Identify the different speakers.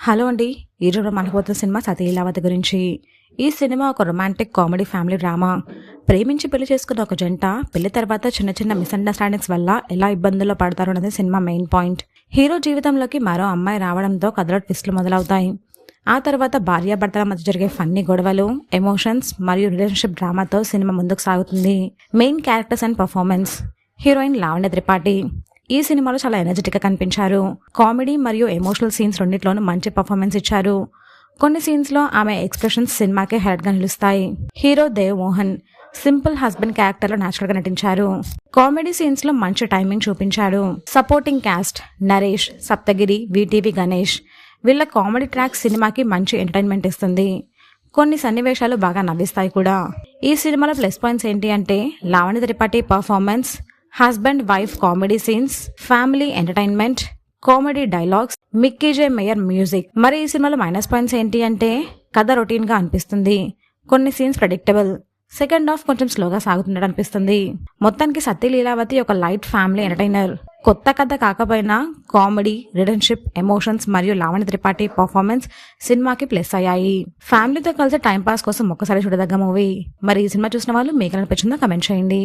Speaker 1: Hello అండి. ఈరోజు మనకు పోతున్న సినిమా 'సతీ లీలావతి' గురించి. ఈ సినిమా ఒక రొమాంటిక్ కామెడీ ఫ్యామిలీ డ్రామా. ప్రేమించి పెళ్లి చేసుకున్న ఒక జంట పెళ్లి తర్వాత చిన్న చిన్న మిస్అండర్స్టాండింగ్స్ వల్ల ఎలా ఇబ్బందుల్లో పడతారు అన్నది సినిమా మెయిన్ పాయింట్. హీరో జీవితంలోకి మరో అమ్మాయి రావడంతో కథలో ట్విస్టులు మొదలవుతాయి. ఆ తర్వాత భార్యాభర్తల మధ్య జరిగే ఫన్నీ గొడవలు, ఎమోషన్స్ మరియు రిలేషన్షిప్ డ్రామాతో సినిమా ముందుకు సాగుతుంది. Main characters and performance. Heroine Lavanya Tripathi ఈ సినిమాలో చాలా ఎనర్జెటిక్ గా కనిపించారు. కామెడీ మరియు ఎమోషనల్ సీన్స్ రెండిట్లోనూ మంచి పర్ఫార్మెన్స్ ఇచ్చారు. కొన్ని సీన్స్ లో ఆమె ఎక్స్ప్రెషన్స్ సినిమాకే హైలైట్ గా నిలుస్తాయి. Hero Dev Mohan simple husband character లో నేచురల్ గా నటించారు. కామెడీ సీన్స్ లో మంచి టైమింగ్ చూపించారు. Supporting cast Naresh, Saptagiri, VTV Ganesh వీళ్ళ కామెడీ ట్రాక్ సినిమాకి మంచి ఎంటర్టైన్మెంట్ ఇస్తుంది. కొన్ని సన్నివేశాలు బాగా నవ్విస్తాయి కూడా. ఈ సినిమాలో ప్లస్ పాయింట్స్ ఏంటి అంటే Lavanya Tripathi performance, husband wife comedy scenes, family entertainment, comedy dialogues, Mickey J Meyer music. మరి ఈ సినిమాలో మైనస్ పాయింట్స్ ఏంటి అంటే కథ రొటీన్ గా అనిపిస్తుంది. కొన్ని సీన్స్ ప్రెడిక్టబుల్, సెకండ్ హాఫ్ కొంచెం స్లోగా సాగుతున్నట్టు అనిపిస్తుంది. మొత్తానికి సతీ లీలావతి ఒక లైట్ ఫ్యామిలీ ఎంటర్టైనర్. కొత్త కథ కాకపోయినా కామెడీ, రిలేషన్షిప్, ఎమోషన్స్ మరియు లావణ్య త్రిపాఠి పర్ఫార్మెన్స్ సినిమాకి ప్లస్ అయ్యాయి. ఫ్యామిలీతో కలిసి టైం పాస్ కోసం ఒక్కసారి చూడదగ్గ మూవీ. మరి ఈ సినిమా చూసిన వాళ్ళు మీకు అనిపించిందో కమెంట్ చేయండి.